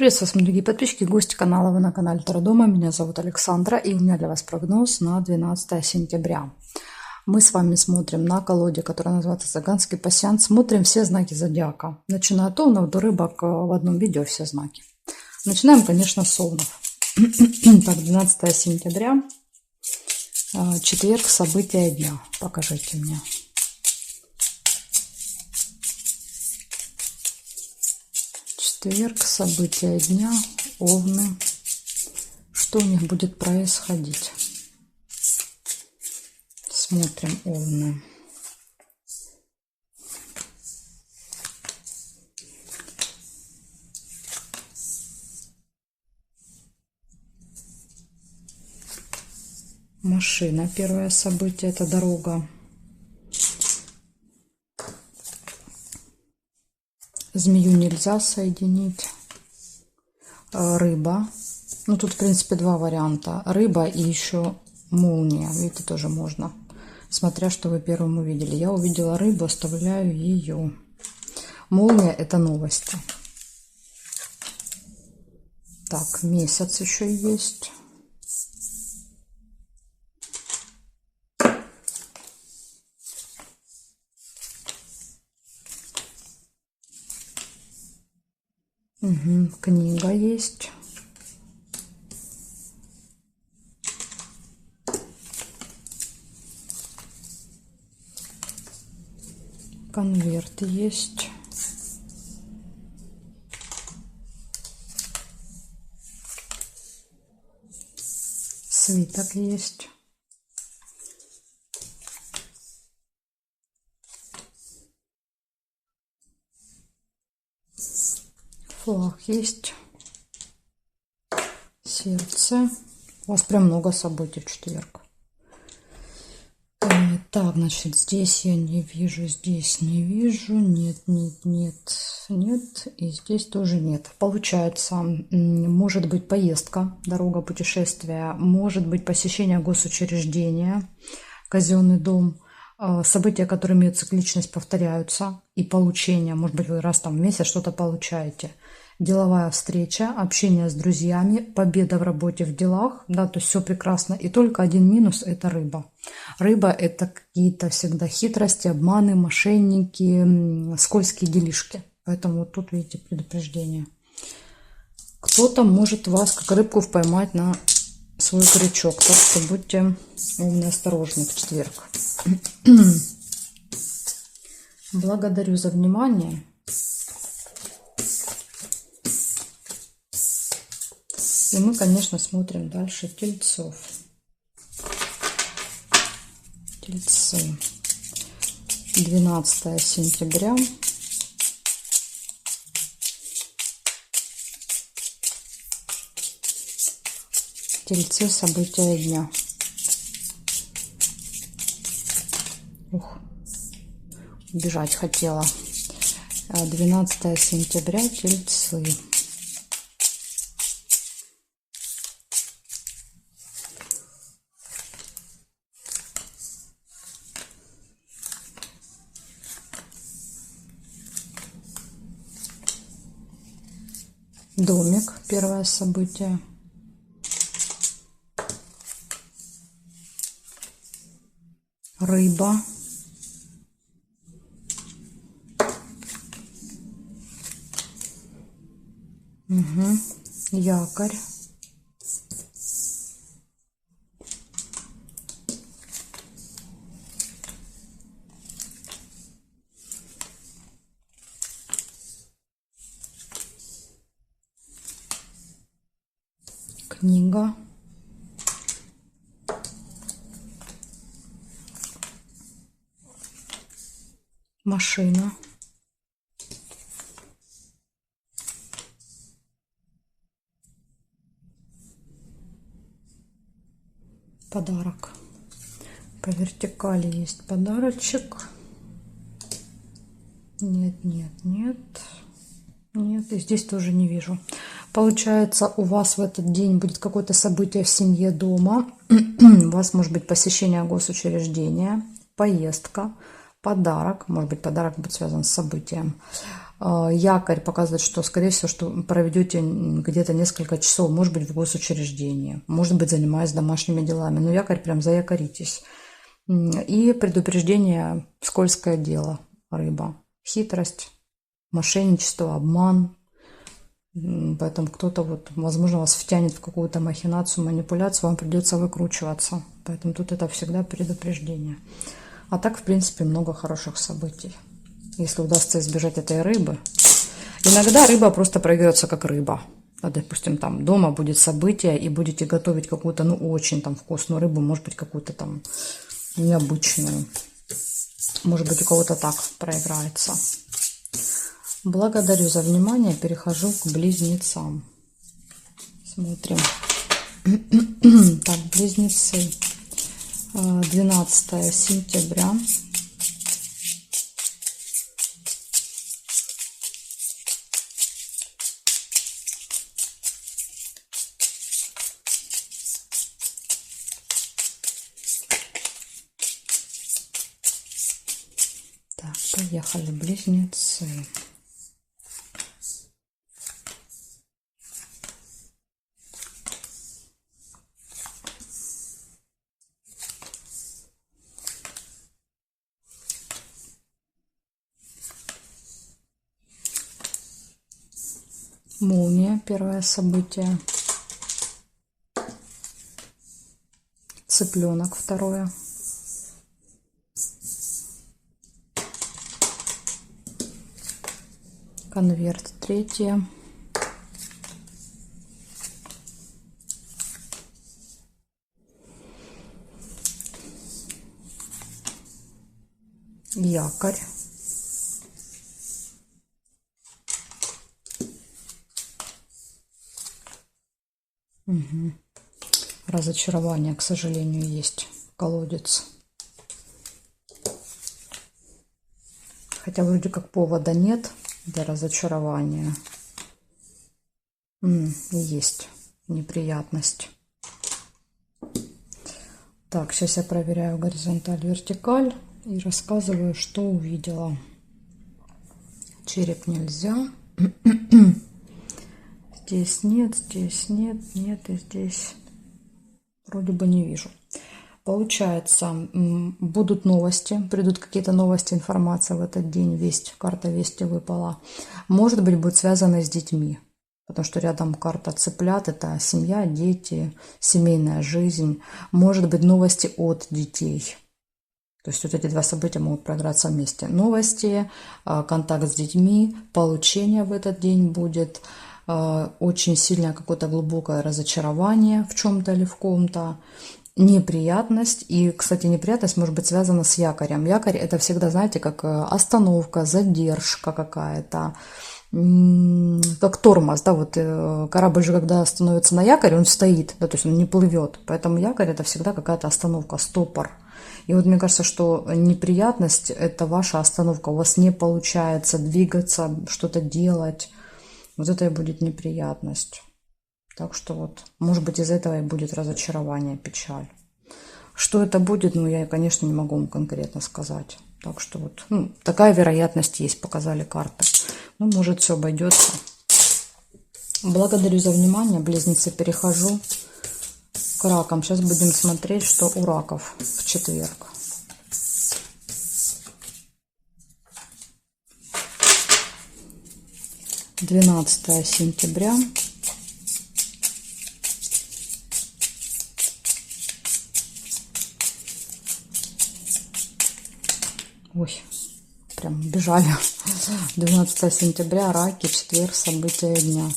Приветствую вас, мои дорогие подписчики, гости канала. Вы на канале Таро Дома. Меня зовут Александра, и у меня для вас прогноз на 12 сентября. Мы с вами смотрим на колоде, которая называется «Цыганский пасьянс». Смотрим все знаки зодиака, начиная от овнов до рыбок, в одном видео все знаки. Начинаем, конечно, с овнов. Так, 12 сентября, четверг, события дня. Покажите мне. Четверг, события дня, овны. Что у них будет происходить? Смотрим овны. Машина. Первое событие — это дорога. Змею нельзя соединить. Рыба. Ну, тут, в принципе, два варианта. Рыба и еще молния. Видите, тоже можно. Смотря, что вы первым увидели. Я увидела рыбу, оставляю ее. Молния — это новости. Так, месяц еще есть. Угу, книга есть. Конверт есть. Свиток есть. Флаг есть. Сердце. У вас прям много событий в четверг. Так, значит, здесь я не вижу, здесь не вижу. Нет, нет, нет, нет. И здесь тоже нет. Получается, может быть поездка, дорога, путешествие. Может быть посещение госучреждения, казенный дом. События, которые имеют цикличность, повторяются. И получение. Может быть, вы раз там в месяц что-то получаете. Деловая встреча, общение с друзьями, победа в работе, в делах, да, то есть все прекрасно. И только один минус — это рыба. Рыба — это какие-то всегда хитрости, обманы, мошенники, скользкие делишки. Поэтому вот тут, видите, предупреждение. Кто-то может вас, как рыбку, поймать на свой крючок. Так что будьте осторожны в четверг. Благодарю за внимание. И мы, конечно, смотрим дальше тельцов. Тельцы. 12 сентября. Тельцы, события дня. Ух, бежать хотела. 12 сентября, тельцы. Домик, первое событие. Рыба. Угу. Якорь. Книга. Машина. Подарок. По вертикали есть подарочек. Нет, нет, нет. Нет, и здесь тоже не вижу. Получается, у вас в этот день будет какое-то событие в семье, дома. У вас может быть посещение госучреждения, поездка, Подарок, может быть, подарок будет связан с событием. Якорь показывает, что, скорее всего, что проведете где-то несколько часов, может быть, в госучреждении, может быть, занимаясь домашними делами. Но якорь, прям заякоритесь. И предупреждение, скользкое дело, рыба. Хитрость, мошенничество, обман. Поэтому кто-то, вот, возможно, вас втянет в какую-то махинацию, манипуляцию, вам придется выкручиваться. Поэтому тут это всегда предупреждение. А так, в принципе, много хороших событий. Если удастся избежать этой рыбы. Иногда рыба просто проиграется как рыба. Допустим, там дома будет событие, и будете готовить какую-то, ну, очень там вкусную рыбу, может быть, какую-то там необычную. Может быть, у кого-то так проиграется. Благодарю за внимание. Перехожу к близнецам. Смотрим. Так, близнецы. 12 сентября. Так, поехали, близнецы. Молния, первое событие. Цыпленок, второе. Конверт, третье. Якорь. Угу. Разочарование, к сожалению, есть. Колодец. Хотя вроде как повода нет для разочарования. Есть неприятность. Так, сейчас я проверяю горизонталь, вертикаль и рассказываю, что увидела. Череп нельзя. Здесь нет, нет, и здесь вроде бы не вижу. Получается, будут новости, придут какие-то новости, информация в этот день, весть, карта вести выпала. Может быть, будет связано с детьми, потому что рядом карта цыплят, это семья, дети, семейная жизнь. Может быть, новости от детей. То есть вот эти два события могут проиграться вместе. Новости, контакт с детьми, получение в этот день будет, очень сильное какое-то глубокое разочарование в чем-то или в ком-то, неприятность. И, кстати, неприятность может быть связана с якорем. Якорь — это всегда, знаете, как остановка, задержка какая-то, как тормоз, да, вот корабль же, когда становится на якоре, он стоит, да, то есть он не плывет. Поэтому якорь — это всегда какая-то остановка, стопор. И вот мне кажется, что неприятность — это ваша остановка. У вас не получается двигаться, что-то делать. Вот это и будет неприятность. Так что вот, может быть, из этого и будет разочарование, печаль. Что это будет, ну, я, конечно, не могу вам конкретно сказать. Так что вот, ну, такая вероятность есть, показали карты. Ну, может, все обойдется. Благодарю за внимание, близнецы. Перехожу к ракам. Сейчас будем смотреть, что у раков в четверг. Двенадцатое сентября. Ой, прям бежали. 12 сентября, раки, четверг, события дня.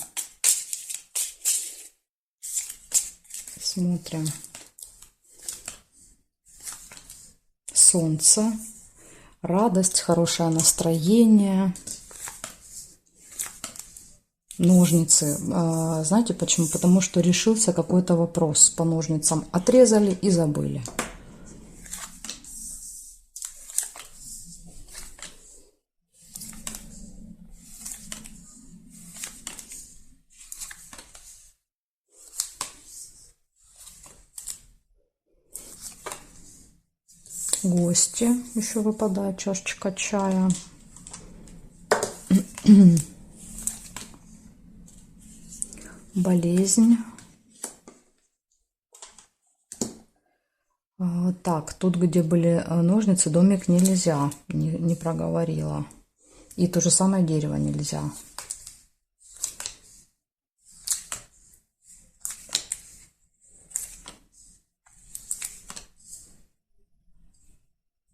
Смотрим. Солнце, радость, хорошее настроение. Ножницы. Знаете почему? Потому что решился какой-то вопрос по ножницам. Отрезали и забыли. Гости. Еще выпадает чашечка чая. Болезнь. Так, тут, где были ножницы, домик нельзя. Не проговорила. И то же самое дерево нельзя.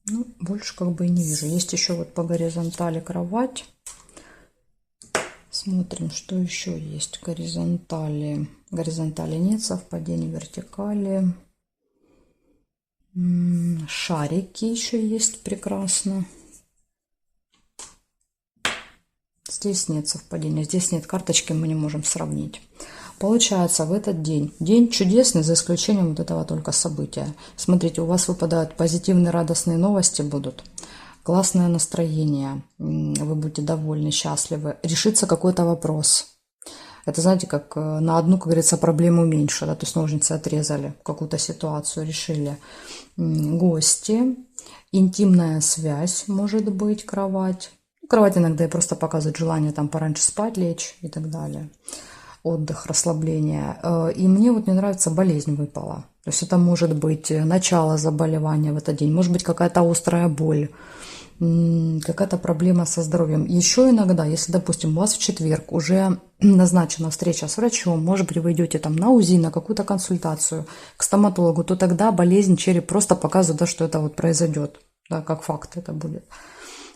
Ну, больше как бы и не вижу. Есть еще вот по горизонтали кровать. Смотрим, что еще есть в горизонтали. В горизонтали нет совпадений, вертикали. Шарики еще есть, прекрасно. Здесь нет совпадения, здесь нет карточки, мы не можем сравнить. Получается, в этот день чудесный, за исключением вот этого только события. Смотрите, у вас выпадают позитивные, радостные новости будут. Классное настроение, вы будете довольны, счастливы. Решится какой-то вопрос. Это, знаете, как на одну, как говорится, проблему меньше, да, то есть ножницы отрезали, какую-то ситуацию решили. Гости, интимная связь, может быть, кровать. Кровать иногда и просто показывает желание там пораньше спать, лечь и так далее. Отдых, расслабление. И мне вот не нравится, болезнь выпала. То есть это может быть начало заболевания в этот день, может быть какая-то острая боль, какая-то проблема со здоровьем. Еще иногда, если, допустим, у вас в четверг уже назначена встреча с врачом, может быть, вы идете там на УЗИ, на какую-то консультацию к стоматологу, то тогда болезнь череп просто показывает, да, что это вот произойдет, да, как факт это будет.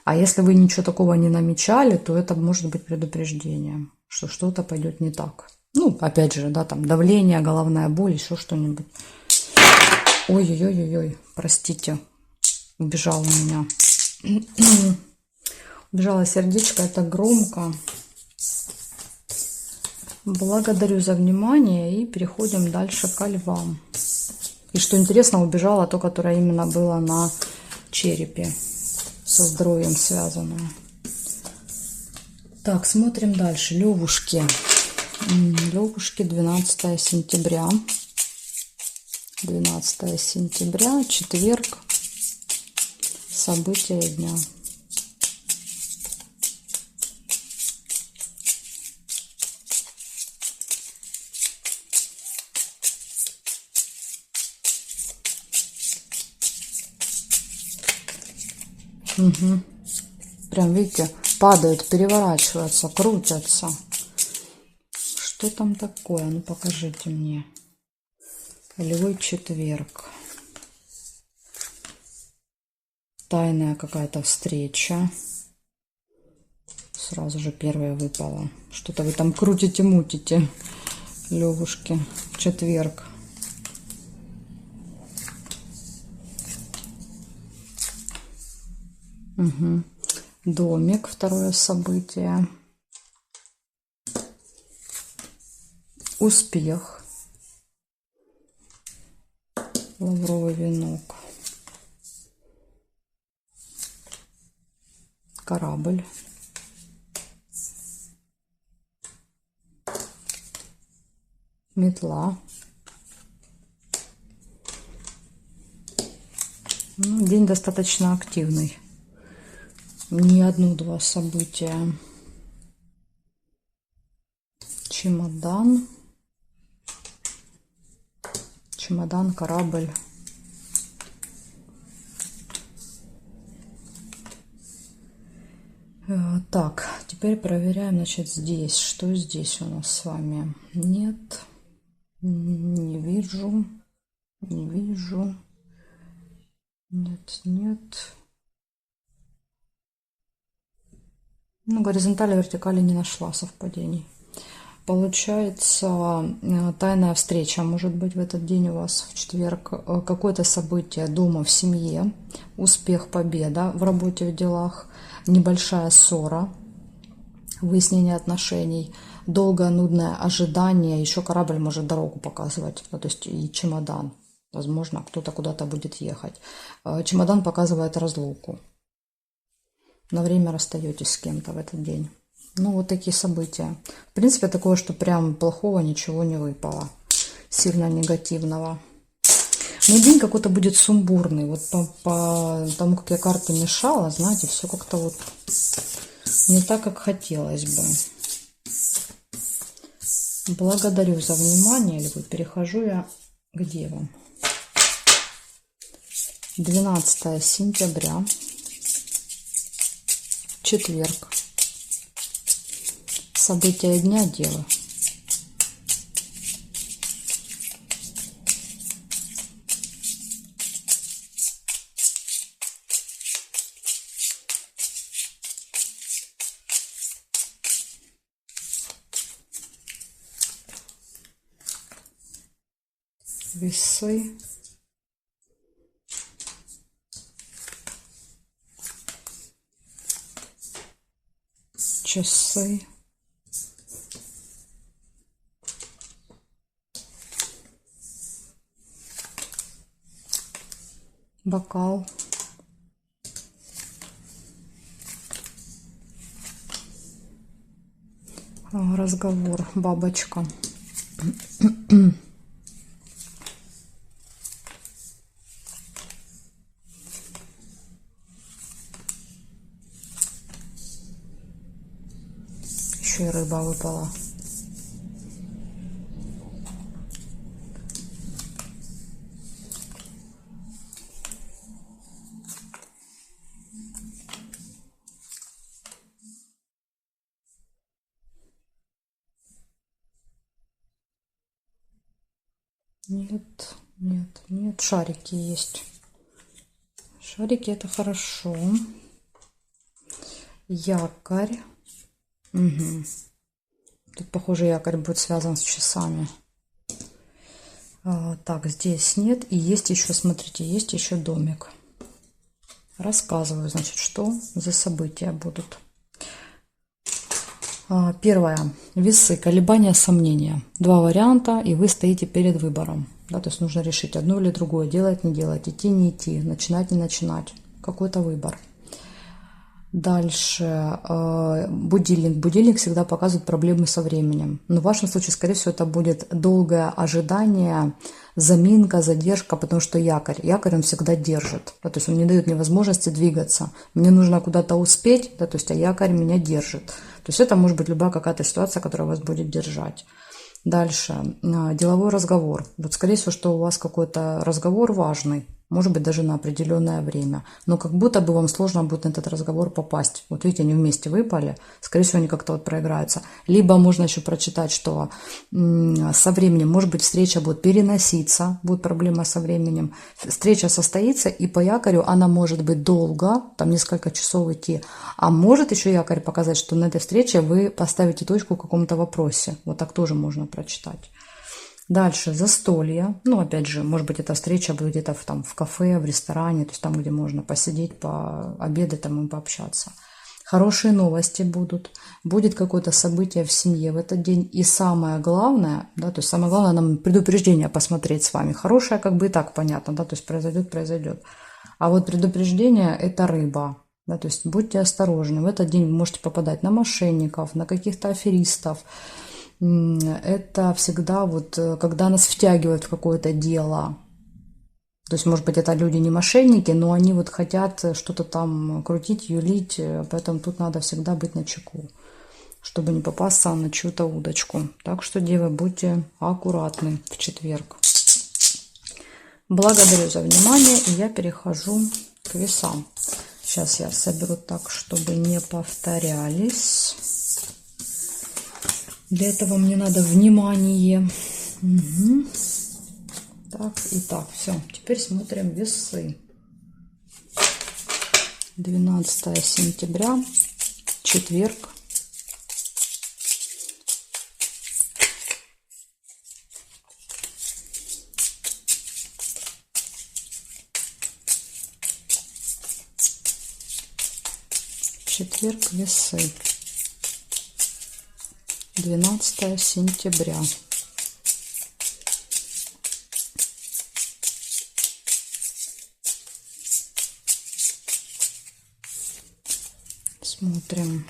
А если вы ничего такого не намечали, то это может быть предупреждением, что что-то пойдет не так. Ну, опять же, да, там давление, головная боль, еще что-нибудь. Ой-ой-ой-ой, простите, убежал у меня. Убежало сердечко, это громко. Благодарю за внимание и переходим дальше ко львам. И что интересно, убежало то, которое именно было на черепе, со здоровьем связанное. Так, смотрим дальше. Левушки. Левушки, 12 сентября. 12 сентября, четверг. События дня. Угу. Прям, видите, падают, переворачиваются, крутятся. Что там такое? Ну, покажите мне. Львы, четверг. Тайная какая-то встреча. Сразу же первая выпала. Что-то вы там крутите-мутите, левушки. Четверг. Угу. Домик, второе событие. Успех. Лавровый венок. Корабль. Метла. Ну, день достаточно активный. Не одно-два события. Чемодан. Чемодан, корабль. Так, теперь проверяем, значит, здесь. Что здесь у нас с вами? Нет, не вижу, не вижу. Нет, нет. Ну, горизонтали, вертикали не нашла совпадений. Получается, тайная встреча может быть в этот день у вас, в четверг. Какое-то событие дома, в семье. Успех, победа в работе, в делах. Небольшая ссора. Выяснение отношений. Долгое, нудное ожидание. Еще корабль может дорогу показывать. Ну, то есть и чемодан. Возможно, кто-то куда-то будет ехать. Чемодан показывает разлуку. На время расстаетесь с кем-то в этот день. Ну, вот такие события. В принципе, такое, что прям плохого ничего не выпало. Сильно негативного. Но день какой-то будет сумбурный. Вот по тому, как я карты мешала, знаете, все как-то вот не так, как хотелось бы. Благодарю за внимание, Львы. Перехожу я к Девам. 12 сентября, четверг. События дня Девы. Весы. Часы. Бокал. Разговор. Бабочка. Еще и рыба выпала. Нет, нет, нет. Шарики есть. Шарики — это хорошо. Якорь. Угу. Тут, похоже, якорь будет связан с часами. Так, здесь нет. И есть еще, смотрите, есть еще домик. Рассказываю, значит, что за события будут. Первое. Весы, колебания, сомнения. Два варианта, и вы стоите перед выбором. Да, то есть нужно решить одно или другое, делать, не делать, идти, не идти, начинать, не начинать. Какой-то выбор. Дальше. Будильник. Будильник всегда показывает проблемы со временем. Но в вашем случае, скорее всего, это будет долгое ожидание, заминка, задержка, потому что якорь. Якорь он всегда держит. Да, то есть он не дает мне возможности двигаться. Мне нужно куда-то успеть, да, то есть, а якорь меня держит. То есть это может быть любая какая-то ситуация, которая вас будет держать. Дальше. Деловой разговор. Вот, скорее всего, что у вас какой-то разговор важный. Может быть, даже на определенное время. Но как будто бы вам сложно будет на этот разговор попасть. Вот видите, они вместе выпали. Скорее всего, они как-то вот проиграются. Либо можно еще прочитать, что со временем, может быть, встреча будет переноситься. Будет проблема со временем. Встреча состоится, и по якорю она может быть долго, там несколько часов идти. А может еще якорь показать, что на этой встрече вы поставите точку в каком-то вопросе. Вот так тоже можно прочитать. Дальше застолье. Ну, опять же, может быть, эта встреча будет где-то в кафе, в ресторане, то есть там, где можно посидеть, пообедать там и пообщаться. Хорошие новости будут. Будет какое-то событие в семье в этот день. И самое главное, да, то есть самое главное нам предупреждение посмотреть с вами. Хорошее как бы и так понятно, да, то есть произойдет, произойдет. А вот предупреждение — это рыба. Да, то есть будьте осторожны. В этот день вы можете попадать на мошенников, на каких-то аферистов. Это всегда вот, когда нас втягивают в какое-то дело. То есть, может быть, это люди не мошенники, но они вот хотят что-то там крутить, юлить. Поэтому тут надо всегда быть начеку, чтобы не попасться на чью-то удочку. Так что, девы, будьте аккуратны в четверг. Благодарю за внимание, и я перехожу к весам. Сейчас я соберу так, чтобы не повторялись. Для этого мне надо внимание. Угу. Так, и так, все. Теперь смотрим весы. 12 сентября, четверг. Четверг, весы. 12 сентября. Смотрим.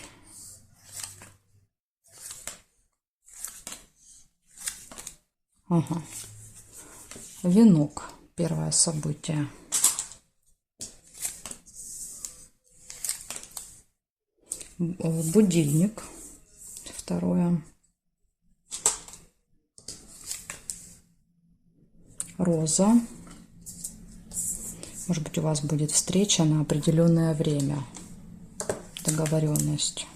Ага. Венок. Первое событие. Будильник. Второе. Роза. Может быть, у вас будет встреча на определенное время. Договоренность.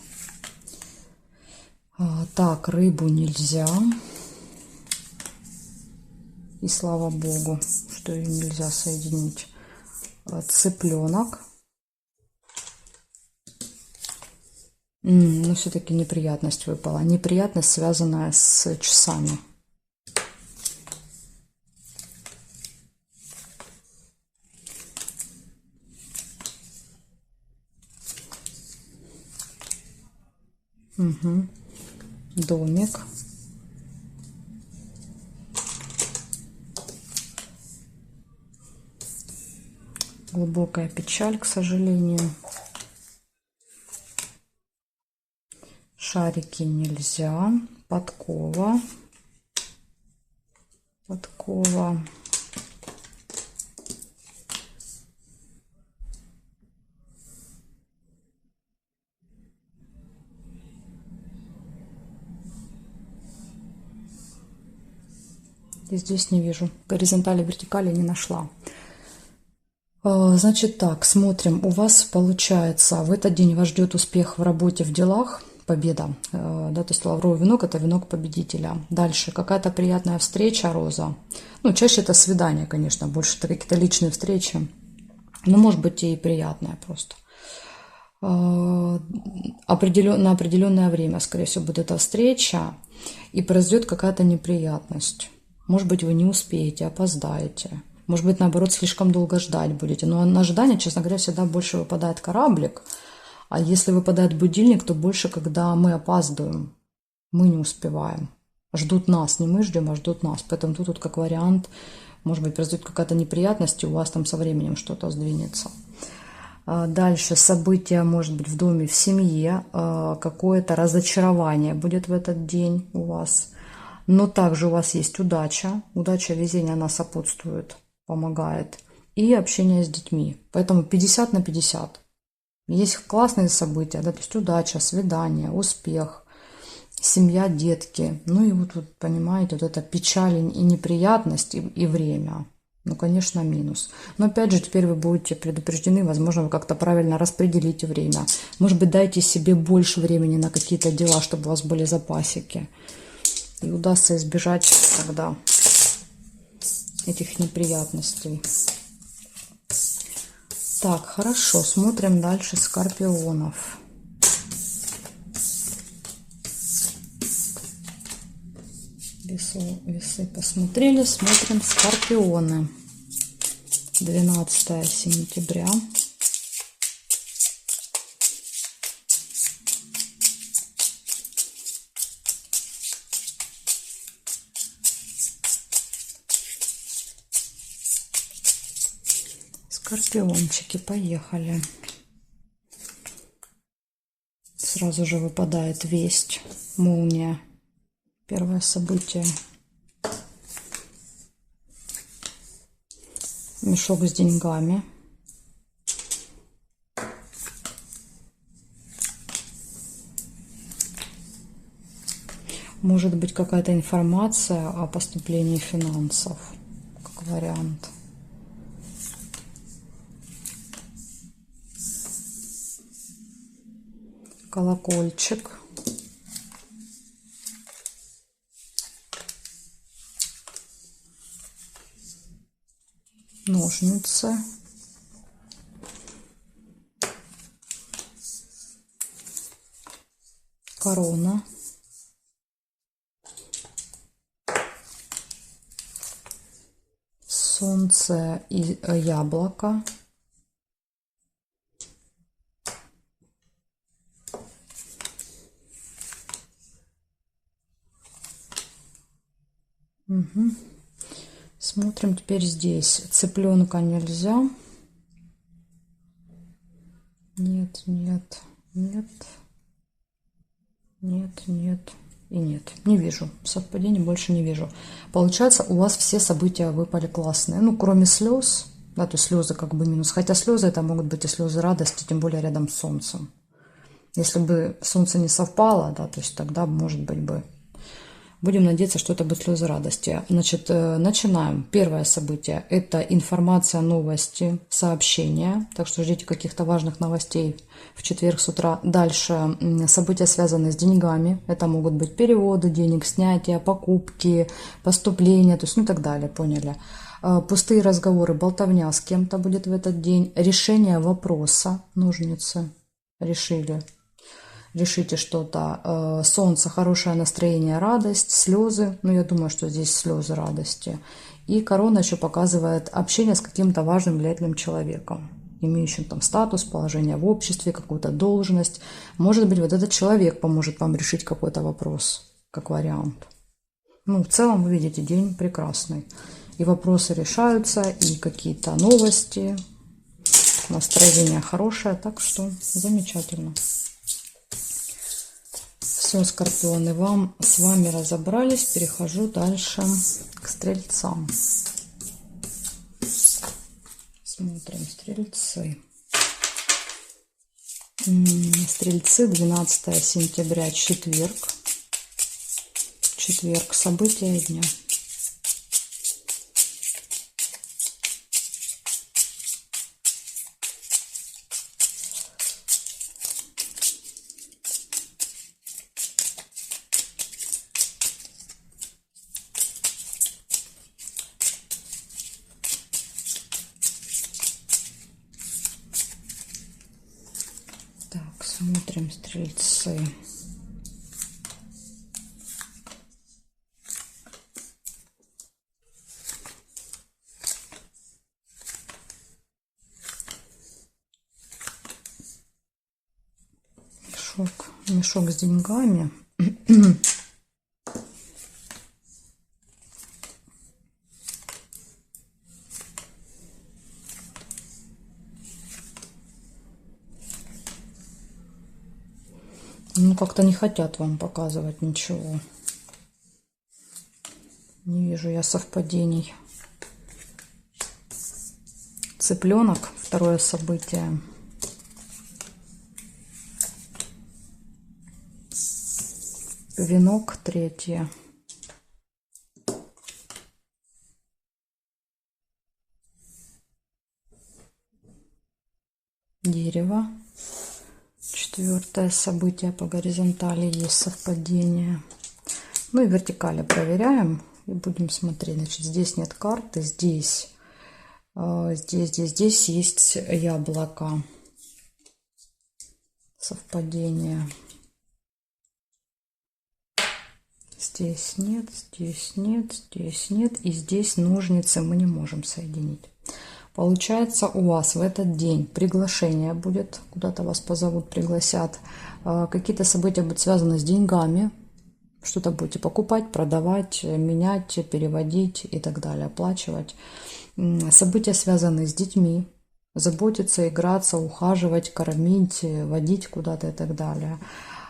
Так, рыбу нельзя. И слава богу, что ее нельзя соединить. Цыпленок. Но все-таки неприятность выпала. Неприятность, связанная с часами. Угу. Домик. Глубокая печаль, к сожалению. Шарики нельзя. Подкова. Подкова. И здесь не вижу. Горизонтали, вертикали не нашла. Значит так, смотрим. У вас получается, в этот день вас ждет успех в работе, в делах, победа. Да, то есть лавровый венок – это венок победителя. Дальше какая-то приятная встреча, роза. Ну, чаще это свидание, конечно, больше это какие-то личные встречи. Но может быть и приятная просто. На определенное время, скорее всего, будет эта встреча. И произойдет какая-то неприятность. Может быть, вы не успеете, опоздаете. Может быть, наоборот, слишком долго ждать будете. Но на ожидание, честно говоря, всегда больше выпадает кораблик. А если выпадает будильник, то больше, когда мы опаздываем. Мы не успеваем. Ждут нас. Не мы ждем, а ждут нас. Поэтому тут как вариант, может быть, произойдет какая-то неприятность, и у вас там со временем что-то сдвинется. Дальше событие, может быть, в доме, в семье. Какое-то разочарование будет в этот день у вас. Но также у вас есть удача. Удача, везение, она сопутствует, помогает. И общение с детьми. Поэтому 50 на 50. Есть классные события, да, то есть удача, свидание, успех, семья, детки. Ну и вот понимаете, вот это печаль и неприятность, и время. Ну, конечно, минус. Но опять же, теперь вы будете предупреждены, возможно, вы как-то правильно распределите время. Может быть, дайте себе больше времени на какие-то дела, чтобы у вас были запасики. И удастся избежать тогда этих неприятностей. Так, хорошо, смотрим дальше скорпионов. Весы посмотрели, смотрим скорпионы. 12 сентября. Скорпиончики, поехали. Сразу же выпадает весть, молния. Первое событие. Мешок с деньгами. Может быть, какая-то информация о поступлении финансов, как вариант. Колокольчик. Ножницы. Корона. Солнце и яблоко. Угу. Смотрим теперь здесь. Цыпленка нельзя. Нет, нет, нет, нет, нет. и нет. Не вижу. Совпадений больше не вижу. Получается, у вас все события выпали классные. Ну, кроме слез. Да, то есть слезы как бы минус. Хотя слезы это могут быть и слезы радости, тем более рядом с солнцем. Если бы солнце не совпало, да, то есть тогда, может быть, бы. Будем надеяться, что это будет слезы радости. Значит, начинаем. Первое событие – это информация, новости, сообщения. Так что ждите каких-то важных новостей в четверг с утра. Дальше события, связанные с деньгами. Это могут быть переводы денег, снятия, покупки, поступления, то есть, ну и так далее, поняли. Пустые разговоры, болтовня с кем-то будет в этот день. Решение вопроса, ножницы, решите что-то. Солнце, хорошее настроение, радость, слезы. Ну, я думаю, что здесь слезы радости. И корона еще показывает общение с каким-то важным, влиятельным человеком, имеющим там статус, положение в обществе, какую-то должность. Может быть, вот этот человек поможет вам решить какой-то вопрос, как вариант. Ну, в целом, вы видите, день прекрасный. И вопросы решаются, и какие-то новости. Настроение хорошее, так что замечательно. Все, скорпионы, с вами разобрались. Перехожу дальше к стрельцам. Смотрим, стрельцы. Стрельцы, 12 сентября, четверг. Четверг, события дня. Так, смотрим, стрельцы. Мешок с деньгами. Ну, как-то не хотят вам показывать ничего. Не вижу я совпадений. Цыпленок, второе событие. Венок, третье. Дерево. Четвертое событие по горизонтали, есть совпадение. Ну и вертикали проверяем и будем смотреть. Значит, здесь нет карты, здесь есть яблоко. Совпадение. Здесь нет, здесь нет, здесь нет. И здесь ножницы мы не можем соединить. Получается, у вас в этот день приглашение будет, куда-то вас позовут, пригласят. Какие-то события будут связаны с деньгами. Что-то будете покупать, продавать, менять, переводить и так далее, оплачивать. События, связанные с детьми. Заботиться, играться, ухаживать, кормить, водить куда-то и так далее.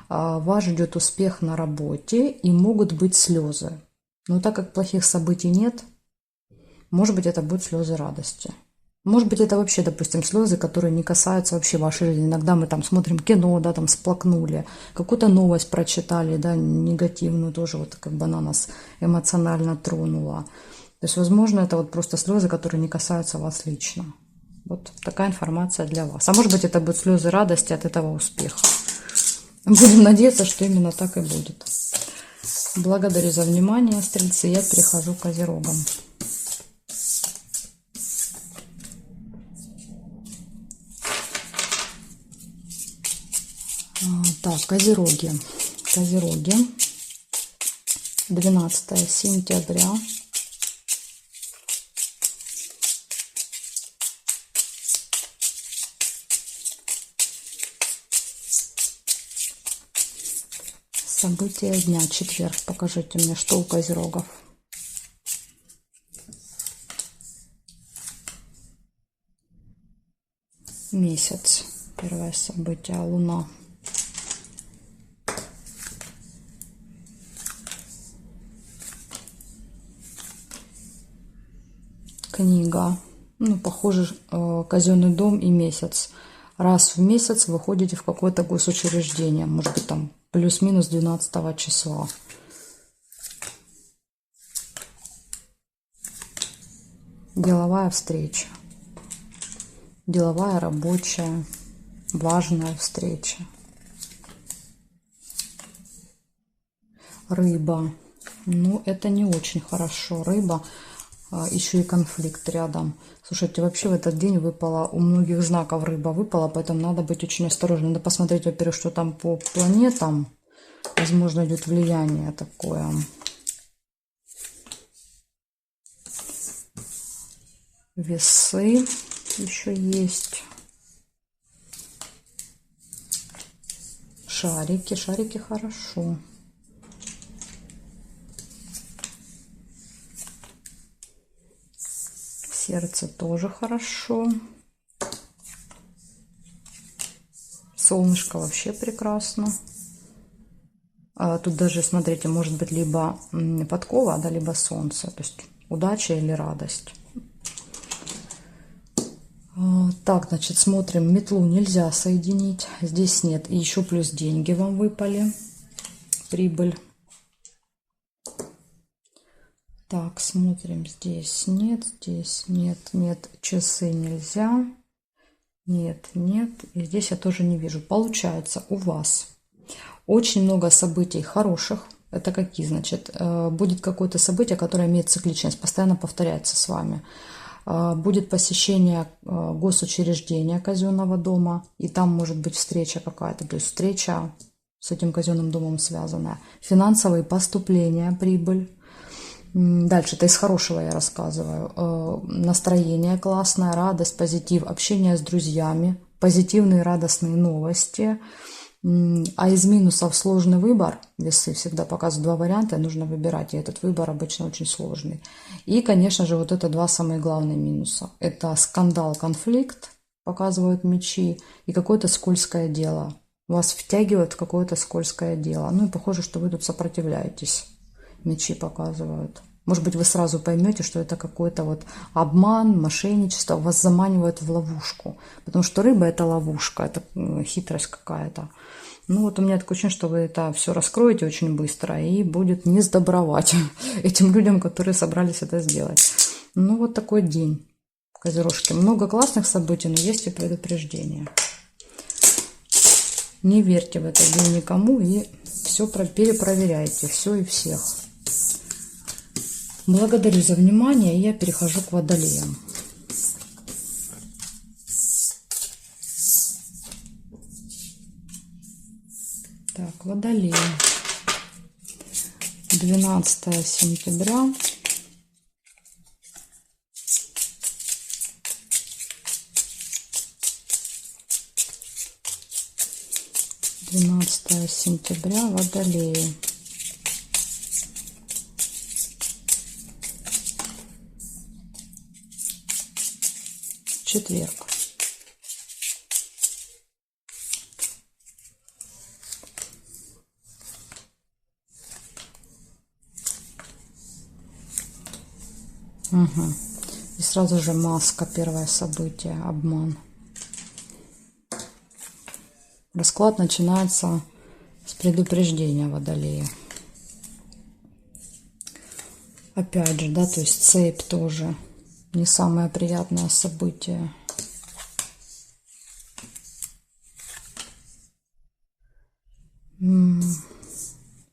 Вас ждет успех на работе и могут быть слезы. Но так как плохих событий нет, может быть, это будут слезы радости. Может быть, это вообще, допустим, слезы, которые не касаются вообще вашей жизни. Иногда мы там смотрим кино, да, там сплакнули, какую-то новость прочитали, да, негативную тоже, вот как бы она нас эмоционально тронула. То есть, возможно, это вот просто слезы, которые не касаются вас лично. Вот такая информация для вас. А может быть, это будут слезы радости от этого успеха. Будем надеяться, что именно так и будет. Благодарю за внимание, стрельцы. Я перехожу к козерогам. Так, козероги. Козероги. 12 сентября. События дня, четверг. Покажите мне, что у козерогов. Месяц. Первое событие. Луна. книга. Ну, похоже, казенный дом и месяц. Раз в месяц вы ходите в какое-то госучреждение. Может быть, там плюс-минус 12 числа. Деловая встреча. Деловая, рабочая, важная встреча. Рыба. Ну, это не очень хорошо. Рыба, еще и конфликт рядом. Слушайте, вообще в этот день выпало, у многих знаков рыба выпала, поэтому надо быть очень осторожным. Надо посмотреть, во-первых, что там по планетам. Возможно, идет влияние такое. Весы еще есть. Шарики. Шарики хорошо. Сердце тоже хорошо. Солнышко вообще прекрасно. Тут даже, смотрите, может быть либо подкова, да, либо солнце. То есть удача или радость. Так, значит, смотрим. Метлу нельзя соединить. Здесь нет. И еще плюс деньги вам выпали. Прибыль. Так, смотрим. Здесь нет. Здесь нет. Нет. Часы нельзя. Нет, нет. И здесь я тоже не вижу. Получается, у вас очень много событий хороших. Это какие? Значит, будет какое-то событие, которое имеет цикличность, постоянно повторяется с вами. Будет посещение госучреждения казенного дома, и там может быть встреча какая-то, то есть встреча с этим казенным домом связанная. Финансовые поступления, прибыль. Дальше, это из хорошего я рассказываю. Настроение классное, радость, позитив, общение с друзьями, позитивные радостные новости. А из минусов сложный выбор. Весы всегда показывают два варианта, и нужно выбирать. И этот выбор обычно очень сложный. И, конечно же, вот это два самые главные минуса. Это скандал, конфликт, показывают мечи, и какое-то скользкое дело. Вас втягивают в какое-то скользкое дело. Ну и похоже, что вы тут сопротивляетесь. Мечи показывают. Может быть, вы сразу поймете, что это какой-то вот обман, мошенничество, вас заманивают в ловушку. Потому что рыба – это ловушка, это хитрость какая-то. Ну вот у меня такое ощущение, что вы это все раскроете очень быстро и будет не сдобровать этим людям, которые собрались это сделать. Ну вот такой день, козерожки. Много классных событий, но есть и предупреждения. Не верьте в этот день никому и все перепроверяйте, все и всех. Благодарю за внимание, и я перехожу к водолеям. Так, водолеи. 12 сентября. Сентября, водолеи. Четверг. Угу. И сразу же маска, первое событие, обман. Расклад начинается с предупреждения водолея. Опять же, да, то есть цепь тоже не самое приятное событие.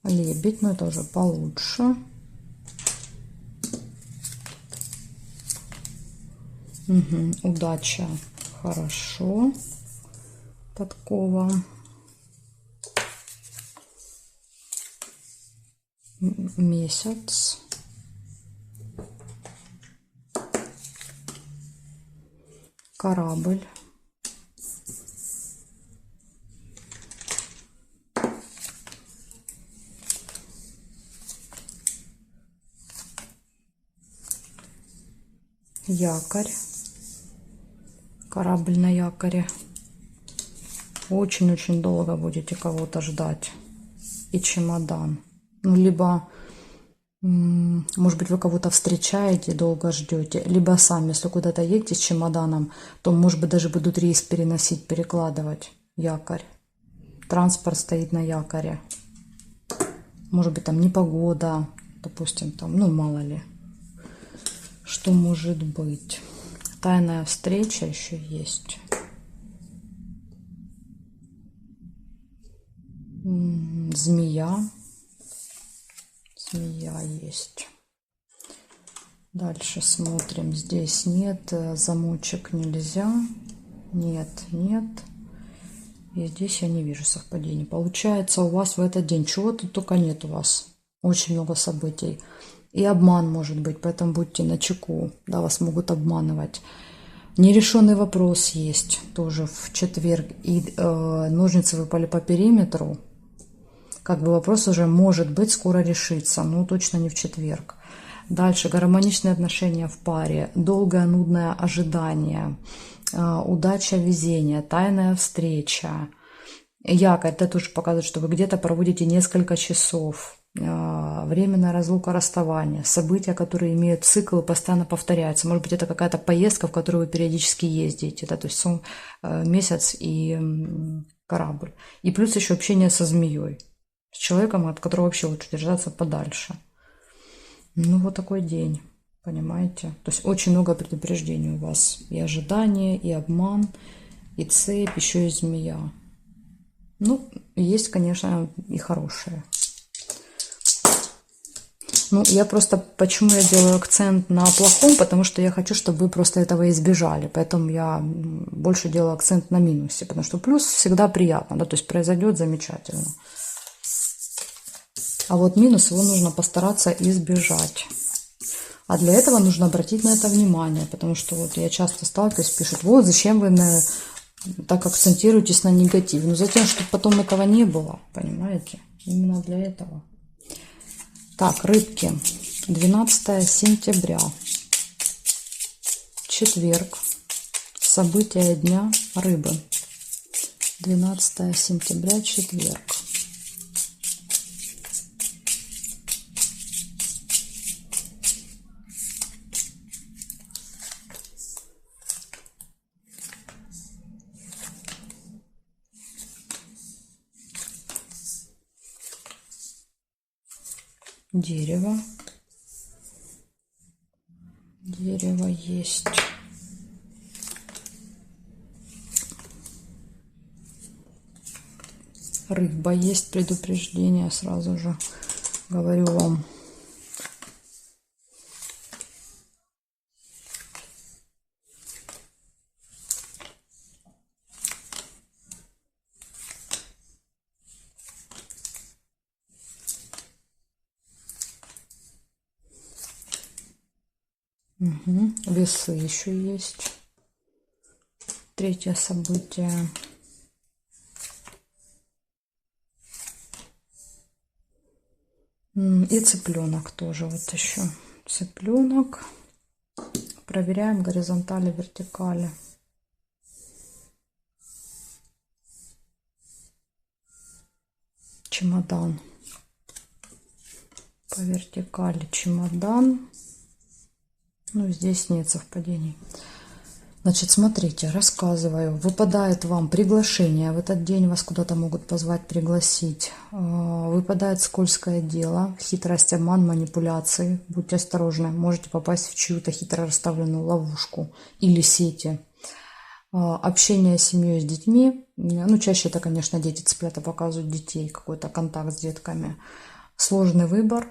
Лебедь, но это уже получше. Угу. Удача, хорошо. Подкова. Месяц. Корабль. Якорь. Корабль на якоре. Очень-очень долго будете кого-то ждать. И чемодан. Ну, либо Может быть, вы кого-то встречаете, долго ждете, либо сами, если куда-то едете с чемоданом, то, может быть, даже будут рейс переносить, перекладывать, якорь. Транспорт стоит на якоре. Может быть, там непогода, допустим, там, ну, мало ли, что может быть. Тайная встреча еще есть. Змея. Змея есть. Дальше смотрим. Здесь нет. Замочек нельзя. Нет, нет. И здесь я не вижу совпадений. Получается, у вас в этот день чего-то только нет у вас. Очень много событий. И обман может быть, поэтому будьте начеку. Да, вас могут обманывать. Нерешенный вопрос есть тоже в четверг. И ножницы выпали по периметру. Как бы вопрос уже, может быть, скоро решится, но точно не в четверг. Дальше гармоничные отношения в паре, долгое нудное ожидание, удача, везение, тайная встреча. Якорь, это тоже показывает, что вы где-то проводите несколько часов. Временная разлука, расставание, события, которые имеют цикл и постоянно повторяются. Может быть, это какая-то поездка, в которую вы периодически ездите, да, то есть месяц и корабль. И плюс еще общение со змеей. С человеком, от которого вообще лучше держаться подальше. Ну, вот такой день, понимаете? То есть очень много предупреждений у вас. И ожидания, и обман, и цепь, еще и змея. Ну, есть, конечно, и хорошие. Ну, я просто, почему я делаю акцент на плохом? Потому что я хочу, чтобы вы просто этого избежали. Поэтому я больше делаю акцент на минусе. Потому что плюс всегда приятно, да, то есть произойдет замечательно. А вот минус его нужно постараться избежать. А для этого нужно обратить на это внимание. Потому что вот я часто сталкиваюсь, пишут, вот зачем вы так акцентируетесь на негативе. Ну затем, чтобы потом этого не было, понимаете? Именно для этого. Так, рыбки. 12 сентября. Четверг. События дня рыбы. 12 сентября, четверг. Дерево. Дерево есть. Рыба есть, предупреждение, сразу же говорю вам. Угу. Весы еще есть. Третье событие. И цыпленок тоже вот еще. Цыпленок. Проверяем горизонтали, вертикали. Чемодан. По вертикали чемодан. Ну, здесь нет совпадений. Значит, смотрите, рассказываю. Выпадает вам приглашение. В этот день вас куда-то могут позвать, пригласить. Выпадает скользкое дело, хитрость, обман, манипуляции. Будьте осторожны, можете попасть в чью-то хитро расставленную ловушку или сети. Общение с семьей, с детьми. Ну, чаще это, конечно, дети цыплята показывают детей, какой-то контакт с детками. Сложный выбор.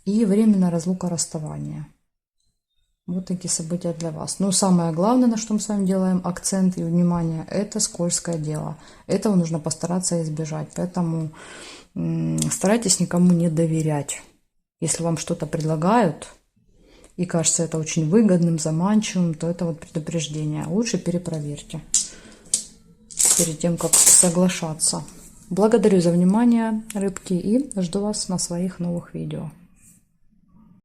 И временная разлука, расставание. Вот такие события для вас. Но самое главное, на что мы с вами делаем акцент и внимание, это скользкое дело. Этого нужно постараться избежать. Поэтому старайтесь никому не доверять. Если вам что-то предлагают и кажется это очень выгодным, заманчивым, то это вот предупреждение. Лучше перепроверьте перед тем, как соглашаться. Благодарю за внимание, рыбки, и жду вас на своих новых видео.